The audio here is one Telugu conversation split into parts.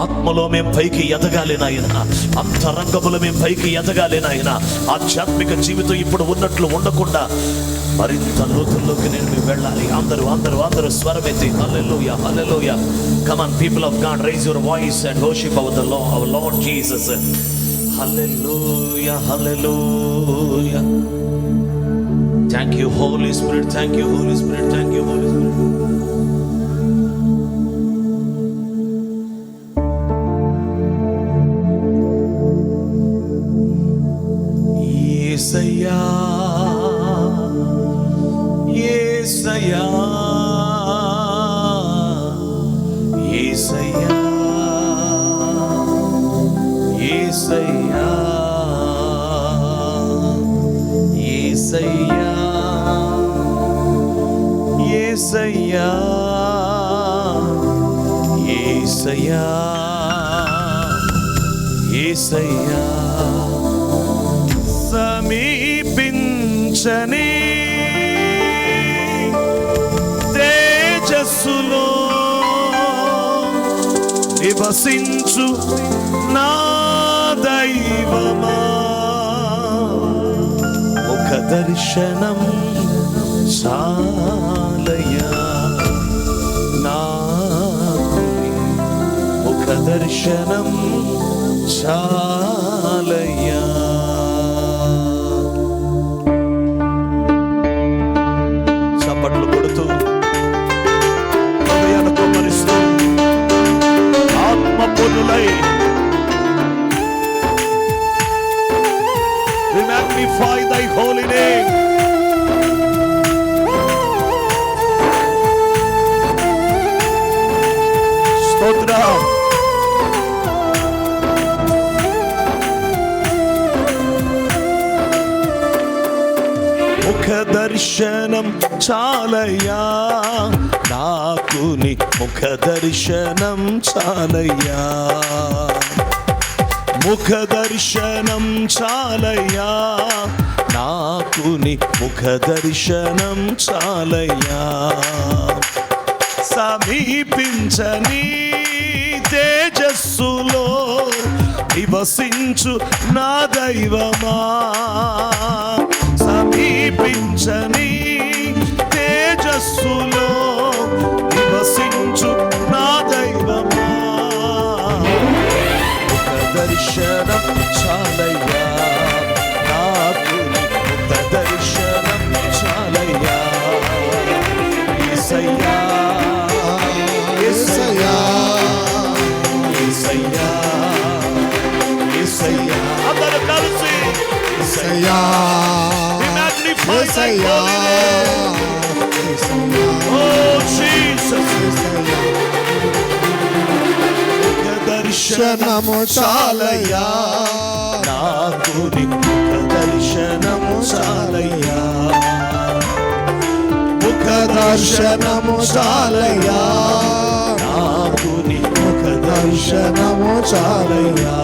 ఆత్మలో మేము పైకి ఎదగాలి నాయన, అంతరంగములో మేము పైకి ఎదగాలి నాయన. ఆధ్యాత్మిక జీవితం ఇప్పుడు ఉన్నట్లు ఉండకుండా మరింత లోతుల్లోకి నేను వెళ్ళాలి. అందరూ అందరూ అందరూ స్వరమెత్తి హల్లెలూయా హల్లెలూయా. Come on, people of God, raise your voice and worship our Lord Jesus. Hallelujah, hallelujah. Thank you, Holy Spirit. Thank you, Holy Spirit. Thank you, Holy Spirit. Yesaya, Yesaya, Yesaya, Yesaya, Yesaya, Yesaya, Yesaya, Yesaya. సమీపించని తేజస్సులో నివసించు నా దైవమా, ముఖ దర్శనం చాలయ్యా నాకు, ముఖ దర్శనం చాలయ్యా. చప్పట్లు కొడుతూ హృదయాన్ని కుమ్మరిస్తూ ఆత్మపూర్ణులై we magnify thy holy name. స్తోత్రం. ముఖ దర్శనం చాలయ్యా నాకు, నీ ముఖ దర్శనం చాలయ్యా, ముఖ దర్శనం చాలయ్యా నాకు, నీ ముఖ దర్శనం చాలయ్యా. సమీపించని తేజస్సులో నివసించు నా దైవమా, సమీపించని తేజస్సులో నివసించు నా దైవమా, ముఖ దర్శనం చాలయ్యా నాకు, ముఖ దర్శనం చాలయ్యా. యేసయ్యా యేసయ్యా యేసయ్యా యేసయ్యా. అందరూ కలిసి యేసయ్యా యేసయ్యా oh Jesus. ముఖ దర్శనము చాలయ్యా నాకు, ముఖ దర్శనము చాలయ్యా, ముఖ దర్శనము చాలయ్యా నాకు, ముఖ దర్శనము చాలయ్యా.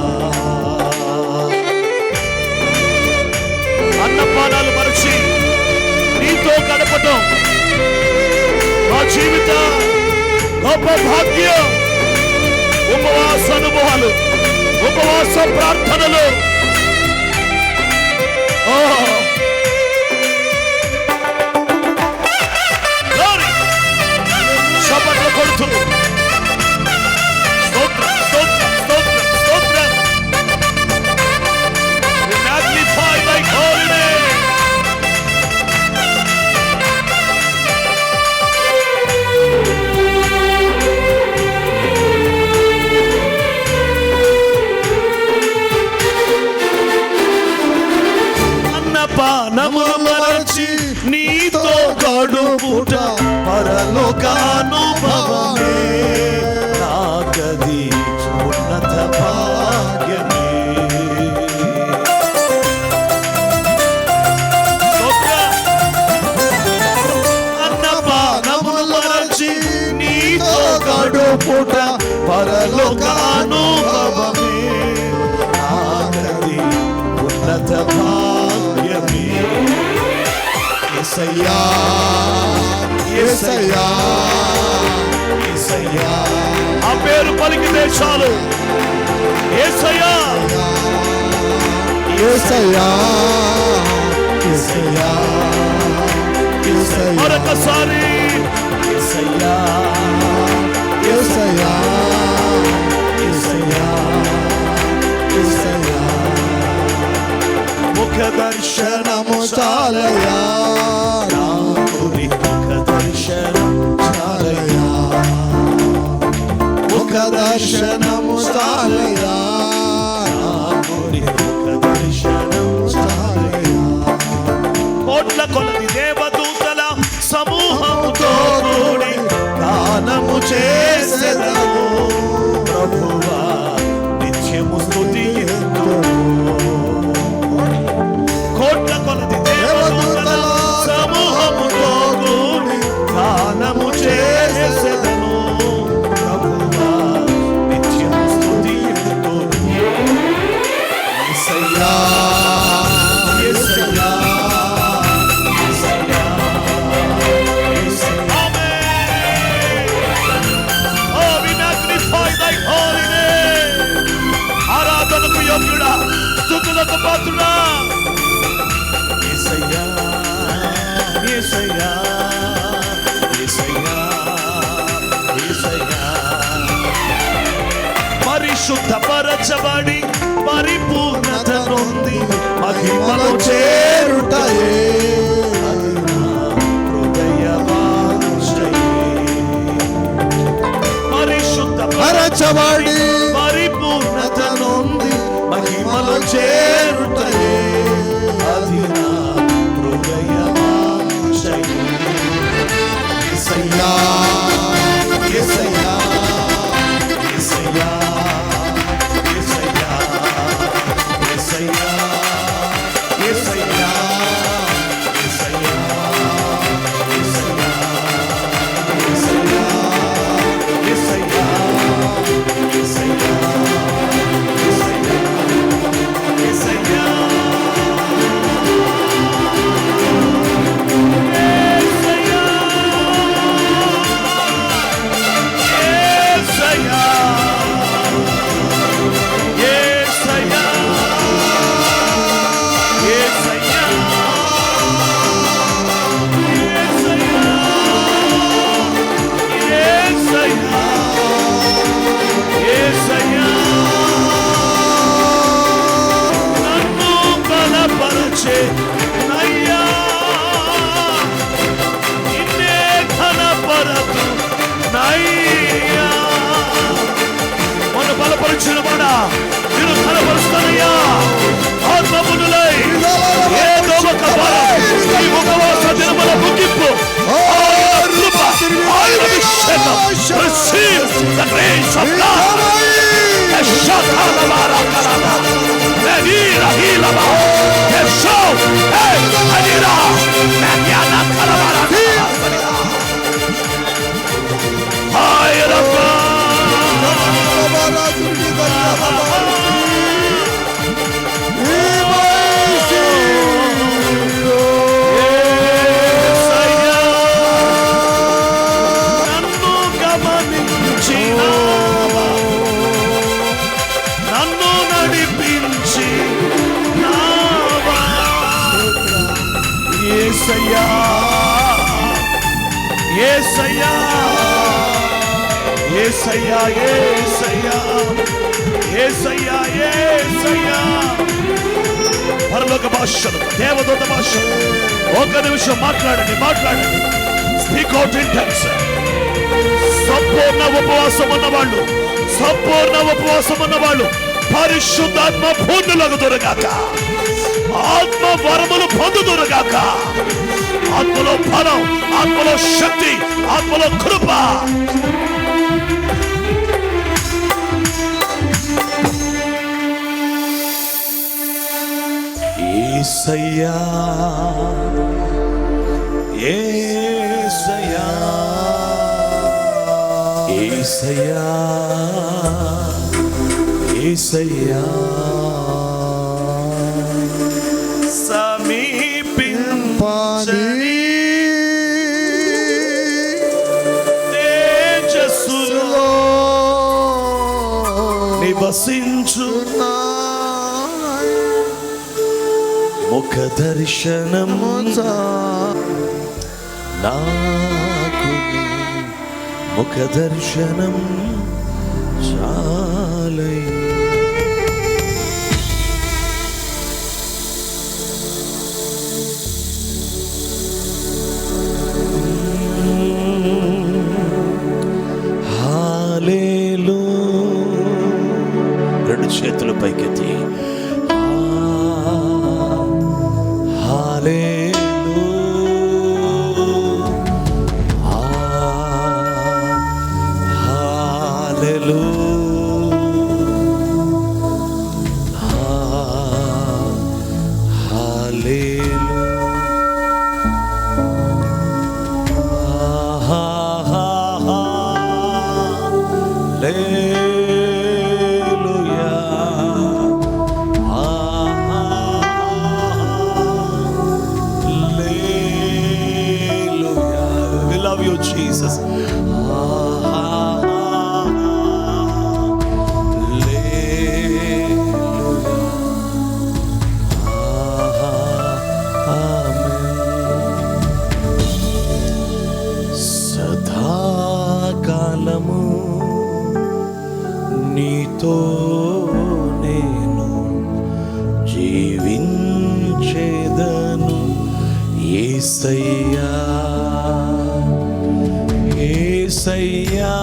అన్నపానాలు మరచి నీతో గడపటం మా జీవిత గొప్ప భాగ్యం. ఉపవాస అనుభవాలు, ఉపవాస ప్రార్థనలు చప్పట్లు కొడుతూ స్తోత్రం స్తోత్రం స్తోత్రం స్తోత్రం. We magnify thy holy name. అన్నపానములు మరచి నీతో గడుపుట పరలోకానుభవమే, నాకది ఉన్నత భాగ్యమే. అన్నపానములు మరచి నీతో గడుపుట పరలోకానుభవమే, నాకది ఉన్నత భాగ్యమే. యేసయ్యా యేసయ్యా యేసయ్యా. ఆ పేరు పేరు పలికితే చాలు. యేసయ్యా యేసయ్యా యేసయ్యా యేసయ్యా మరొకసారి యేసయ్యా యేసయ్యా యేసయ్యా యేసయ్యా ముఖ దర్శనము చాలయ్యా రాముని ముఖ దర్శనం చాలయ్యా ముఖ దర్శనము చాలయ్యా రాముని ముఖ దర్శనం చాలయ్యా కోట్ల కొలది దేవదూతల సమూహముతో కూడి గానము చేసెదము ప్రభువా నిత్యము స్తుతింతుము. కోట్ల కొలది దేవదూతల సమూహముతో కూడి గానము చేసెదము ప్రభువా నిత్యము స్తుతింతుము. యేసయ్యా యేసయ్యా యేసయ్యా ఆమేన్. Oh, we magnify thy holy name. ఆరాధనకు యోగ్యుడా, స్తుతులకు పాత్రుడా. యేసయ్యా యేసయ్యా యేసయ్యా యేసయ్యా పరిశుద్ధపరచబడి పరిపూర్ణత నొంది మహిమలో చేరుటయే పరిశుద్ధపరచబడి పరిపూర్ణత నొంది మహిమలో చేరుటయే అది నా హృదయవాంఛయే. యేసయ్యా యేసయ్యా యేసయ్యా యేసయ్యా యేసయ్యా యేసయ్యా యేసయ్యా యేసయ్యా యేసయ్యా యేసయ్యా యేసయ్యా యేసయ్యా బలపరిచిన వాడా నేను కనపరుస్తానయ్యా. ఆత్మమునులై ఏదో ఒక బలం ఈ ఉపవాస దినముల ముగింపు ఆయన అభిషేకం. Receive the grace of God. నన్ను గమనించినావా, నన్ను నడిపించినావా యేసయ్యా యేసయ్యా యేసయ్యా యేసయ్యా యేసయ్యా యేసయ్యా. పరలోక భాషలు దేవదూత భాషలు ఒక నిమిషం మాట్లాడండి. Speak out in tongues. సంపూర్ణ ఉపవాసం ఉన్నవాళ్ళు పరిశుద్ధాత్మ పూర్ణులకు దొరగాక, ఆత్మ వరములు పొందుదురుగాక. ఆత్మలో బలం, ఆత్మలో శక్తి, ఆత్మలో కృప. యేసయ్యా యేసయ్యా యేసయ్యా యేసయ్యా సమీపింపని తేజస్సులో నివసించు ముఖ దర్శనం నాకు ముఖ దర్శనం చాలై. హల్లెలూయా. రెండు చేతులు పైకెత్తి Jesus. సదాకాలము నీతో నేను జీవించేదను యేసయ్యా. యేసయ్యా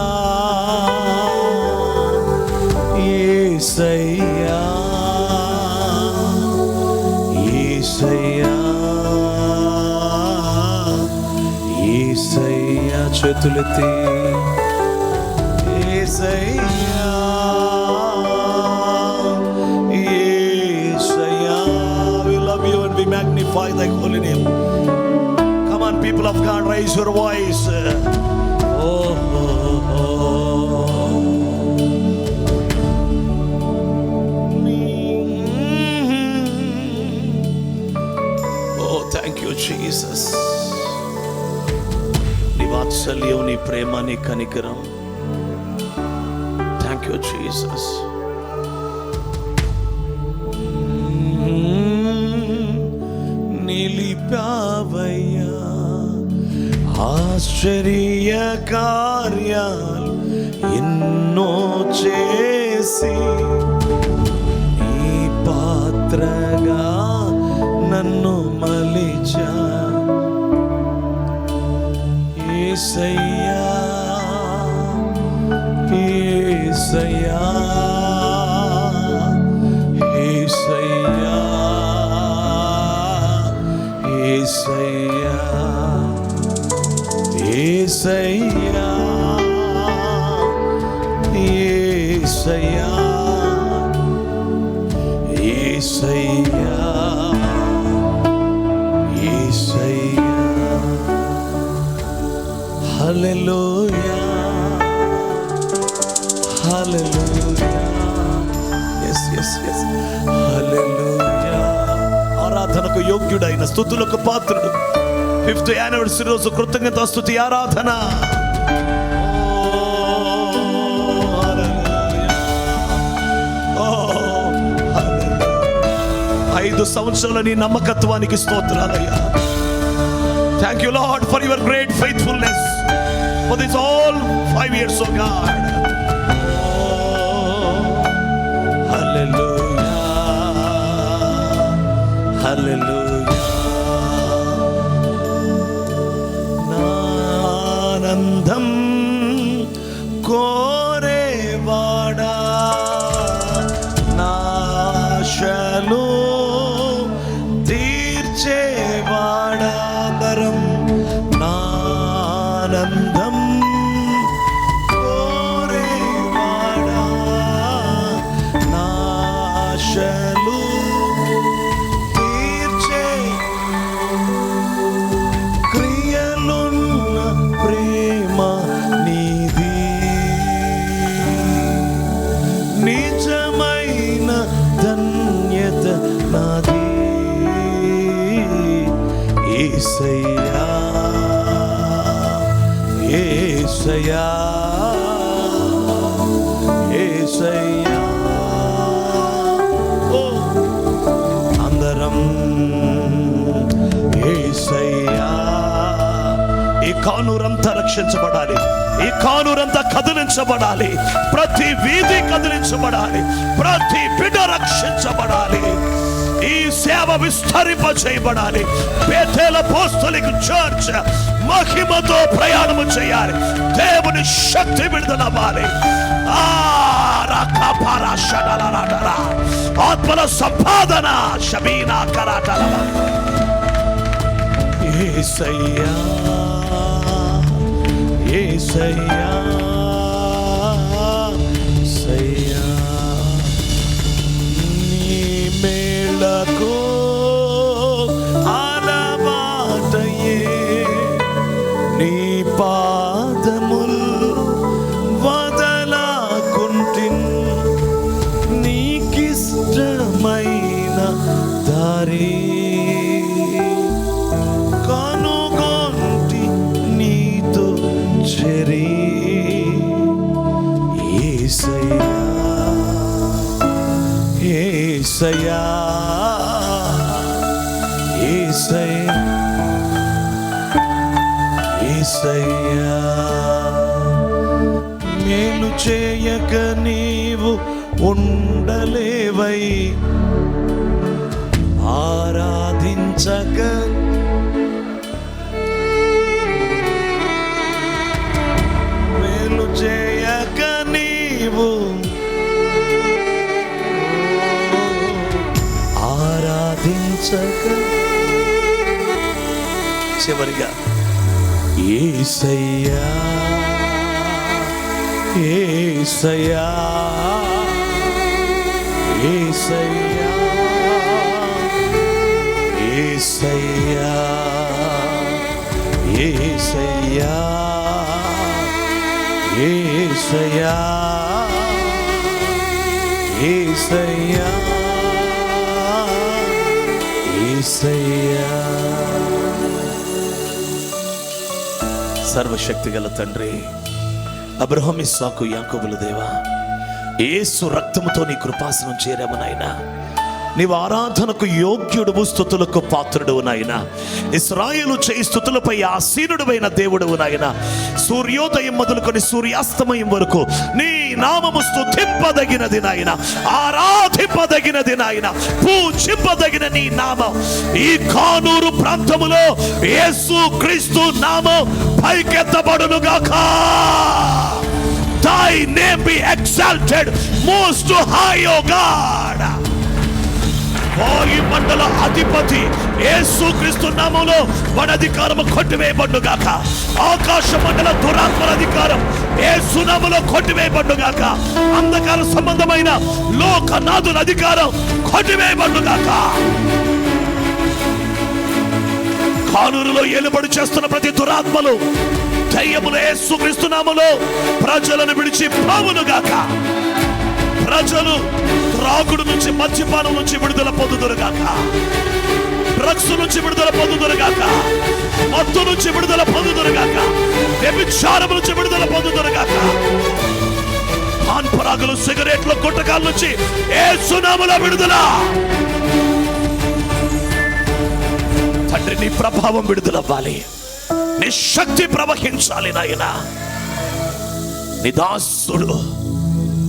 యేసయ్యా యేసయ్యా యేసయ్యా. చేతులెత్తి యేసయ్యా యేసయ్యా. We love you and we magnify thy holy name. Come on, people of God, raise your voice. Oh, oh, oh. Oh, thank you, Jesus. నీ వాత్సల్యం, నీ ప్రేమ, నీ కనికరం. Thank you, Jesus. నిలిపావయ్యా ఆశ్చర్య కార్యాలు ఎన్నో చేసి నీ పాత్రగా నన్ను మలిచా. యేసయ్యా యేసయ్యా యేసయ్యా యేసయ్యా యేసయ్యా యేసయ్యా యేసయ్యా యేసయ్యా. హల్లెలూయా హల్లెలూయా. yes yes yes హల్లెలూయా. ఆరాధనకు యోగ్యుడైన, స్తుతులకు పాత్రుడు. 5th యానివర్సరీ రోజు కృతజ్ఞత స్తుతి ఆరాధన. 5 సంవత్సరాల నీ నమ్మకత్వానికి స్తోత్రాలయ్యా. Thank you Lord for your great faithfulness for this all 5 years, oh God. Hallelujah hallelujah. నానందం కోరేవాడా, నాశలు తీర్చేవాడా, దరం నానందం కోరేవాడా, నాశలు తీర్చే క్రియలున్న ప్రేమ నీది, నిజమైన ధన్యత నాది. యేసయ్యా యేసయ్యా యేసయ్యా కానూరంతా రక్షించబడాలి, ఈ కానూరంతా కదిలించబడాలి, ప్రతి వీధి కదిలించబడాలి, ప్రతి బిడ్డ రక్షించబడాలి, ఈ సేవ విస్తరింప చేయబడాలి. బేతేల్ అపోస్తలిక్ చర్చ్ మహిమతో ప్రయాణము చేయాలి. దేవుని శక్తి విడుదలవ్వాలి. ఆత్మల సంపాదన షబీనా కరాటల. యేసయ్యా యేసయ్యా యేసయ్యా, నీ మేళకు అలవాటయే నీ పాదముల్ వదలకుంటిన్, నీకిష్టమైన దారి కనుగొంటి నీతో చెరి. యేసయ్యా యేసయ్యా యేసయ్యా యేసయ్యా, మేలు చేయక నీవు ఉండలేవై, ఆరాధించక మేలు చేయక నీవు ఆరాధించక. చివరిగా యేసయ్యా యేసయ్యా యేసయ్యా యేసయ్యా యేసయ్యా యేసయ్యా యేసయ్యా యేసయ్యా. సర్వశక్తి గల తండ్రి, అబ్రహాము ఇస్సాకు యాకోబుల దేవా, యేసు రక్తముతో నీ కృపాసనం చేరాము నాయనా. నీవు ఆరాధనకు యోగ్యుడువు, స్తుతులకు పాత్రుడువు నాయన. ఇశ్రాయేలు చేయి స్తుతులపై ఆసీనుడువైన దేవుడువు నాయన. సూర్యోదయం మొదలుకొని సూర్యాస్తమయం వరకు నీ నామము స్తుతింపదగినది నాయన, ఆరాధింపదగినది నాయన, పూజింపదగిన నీ నామం ఈ కానూరు ప్రాంతములో యేసు క్రీస్తు నామం పైకెత్తబడును గాక. Thy name be exalted most high, O God. ఈ మండల అధిపతి యేసు క్రీస్తు నామములో వాడి అధికారము కొట్టివేయబడుగాక. ఆకాశ మండల దురాత్మల అధికారం యేసు నామములో కొట్టివేయబడుగాక. అంధకార సంబంధమైన లోకనాథుల అధికారం కొట్టివేయబడుగాక. కానూరులో ఏలుబడి చేస్తున్న ప్రతి దురాత్మలు, దయ్యములు యేసు క్రీస్తు నామములో ప్రజలను విడిచి పోవునుగాక. ప్రజలు త్రాగుడు నుంచి, మద్యపానం నుంచి విడుదల పొందుదురుగాక. డ్రగ్స్ నుంచి విడుదల పొందుదురుగాక. మత్తు నుంచి విడుదల పొందుదురుగాక. వ్యభిచారం నుంచి విడుదల పొందుదురుగాక. పాన్ పరాగులు, సిగరెట్లు, గుట్టకాల నుంచి యేసు నామములో విడుదల. తండ్రి, నీ ప్రభావం విడుదలవ్వాలి, నీ శక్తి ప్రవహించాలి నాయన. నీ దాసుడు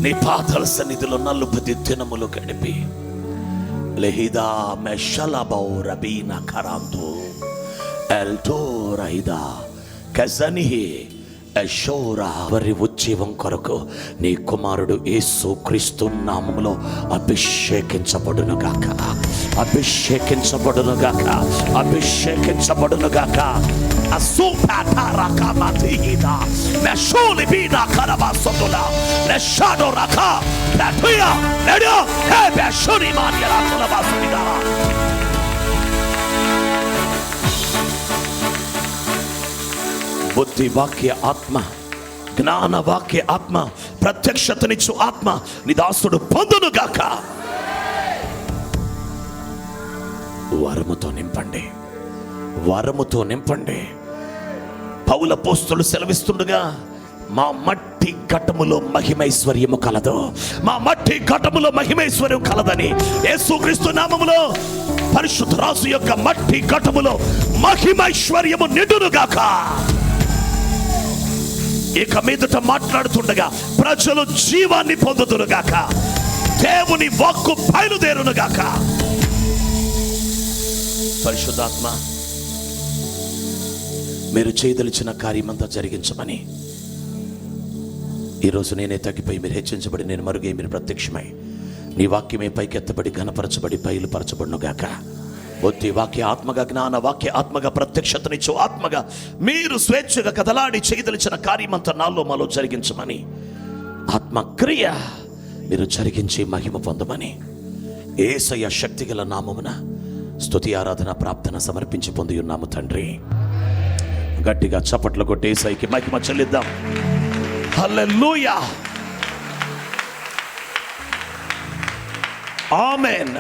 నీ పాదాల సన్నిధిలో 40 దినములు గడిపి లెహిదా మెషలబౌ రబీనా కరాంతో ఎల్టో రైదా కజనిహి యెషోరా వారి ఉజ్జీవం కొరకు నీ కుమారుడు యేసు క్రీస్తు నామములో అభిషేకించబడును గాక, అభిషేకించబడును గాక, అభిషేకించబడును గాక. అసుపాతారకమతిహిదా మెషోలిబినా కరబాసోలా లెషాడో రకా లటుయా లెడో హే బెషోని మానియా తలబాసునిదా. బుద్ధి వాక్య ఆత్మ, జ్ఞాన వాక్య ఆత్మ, ప్రత్యక్షతనిచ్చు ఆత్మ నీ దాసుడు పొందును గాక. వరముతో నింపండి, వరముతో నింపండి. పౌలు అపోస్తలుడు సెలవిస్తుండగా, మా మట్టి ఘటములో మహిమైశ్వర్యము కలదు, మా మట్టి ఘటములో మహిమైశ్వర్యం కలదని యేసుక్రీస్తు నామములో పరిశుద్ధ రాజు యొక్క మట్టి ఘటములో మహిమైశ్వర్యము నిండును గాక. ఇక మీదట మాట్లాడుతుండగా ప్రజలు జీవాన్ని పొందుదురుగాక, దేవుని వాక్కు బయలుదేరునుగాక. పరిశుద్ధాత్మ, మీరు చేయదలిచిన కార్యమంతా జరిగించమని ఈరోజు నేనే తగ్గిపోయి మీరు హెచ్చించబడి నేను మరుగే మీరు ప్రత్యక్షమై నీ వాక్యమే పైకెత్తబడి ఘనపరచబడి బయలుపరచబడునుగాక. బుద్ధి వాక్య ఆత్మగా, జ్ఞాన వాక్య ఆత్మగా, ప్రత్యక్షతనిచ్చు ఆత్మగా మీరు స్వేచ్ఛగా కదలాడి చేయదలిచిన కార్యమంతా నాలో మాలో జరిగించమని, ఆత్మక్రియ మీరు జరిగించి మహిమ పొందమని యేసయ్య శక్తిగల నామమున స్తుతి ఆరాధన ప్రార్థన సమర్పించి పొంది ఉన్నాము తండ్రి. గట్టిగా చప్పట్లు కొట్టి యేసయ్యకి మహిమ చెల్లిద్దాం. హల్లెలూయా, ఆమేన్.